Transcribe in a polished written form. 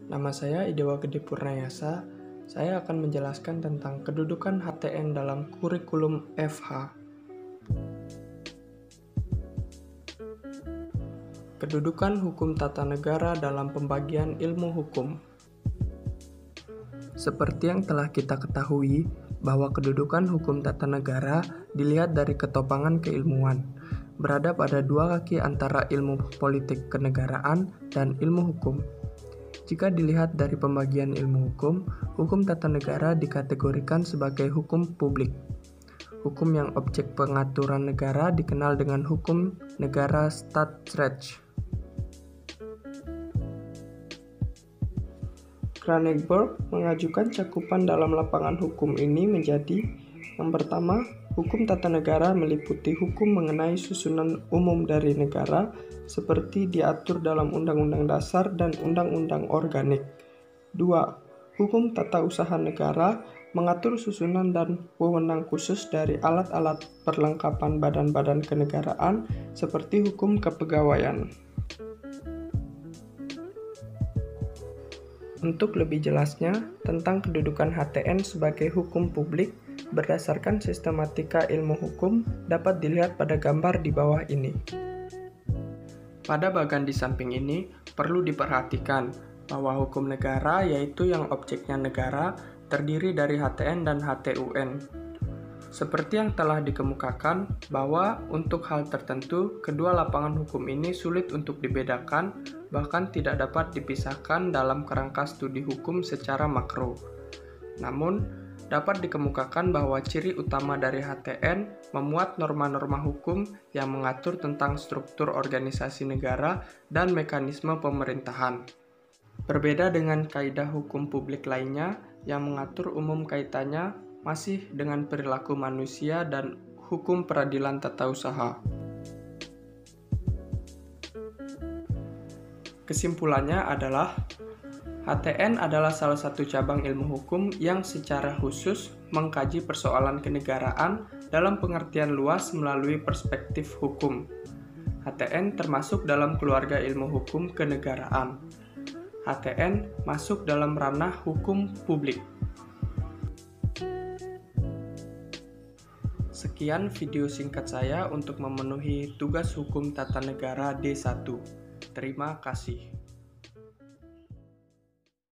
Nama saya Idewa Gede Purnayasa. Saya akan menjelaskan tentang kedudukan HTN dalam kurikulum FH. Kedudukan hukum tata negara dalam pembagian ilmu hukum. Seperti yang telah kita ketahui, bahwa kedudukan hukum tata negara dilihat dari ketopangan keilmuan, berada pada dua kaki antara ilmu politik kenegaraan dan ilmu hukum. Jika dilihat dari pembagian ilmu hukum, hukum tata negara dikategorikan sebagai hukum publik. Hukum yang objek pengaturan negara dikenal dengan hukum negara Staatsrecht. Kranenburg mengajukan cakupan dalam lapangan hukum ini menjadi: yang pertama, hukum tata negara meliputi hukum mengenai susunan umum dari negara seperti diatur dalam Undang-Undang Dasar dan Undang-Undang Organik. 2. Hukum tata usaha negara mengatur susunan dan wewenang khusus dari alat-alat perlengkapan badan-badan kenegaraan seperti hukum kepegawaian. Untuk lebih jelasnya tentang kedudukan HTN sebagai hukum publik berdasarkan sistematika ilmu hukum dapat dilihat pada gambar di bawah ini. Pada bagian di samping ini perlu diperhatikan bahwa hukum negara, yaitu yang objeknya negara, terdiri dari HTN dan HTUN. Seperti yang telah dikemukakan bahwa untuk hal tertentu kedua lapangan hukum ini sulit untuk dibedakan, bahkan tidak dapat dipisahkan dalam kerangka studi hukum secara makro. Namun, dapat dikemukakan bahwa ciri utama dari HTN memuat norma-norma hukum yang mengatur tentang struktur organisasi negara dan mekanisme pemerintahan. Berbeda dengan kaidah hukum publik lainnya yang mengatur umum kaitannya masih dengan perilaku manusia dan hukum peradilan tata usaha. Kesimpulannya adalah HTN adalah salah satu cabang ilmu hukum yang secara khusus mengkaji persoalan kenegaraan dalam pengertian luas melalui perspektif hukum. HTN termasuk dalam keluarga ilmu hukum kenegaraan. HTN masuk dalam ranah hukum publik. Sekian video singkat saya untuk memenuhi tugas hukum tata negara D1. Terima kasih.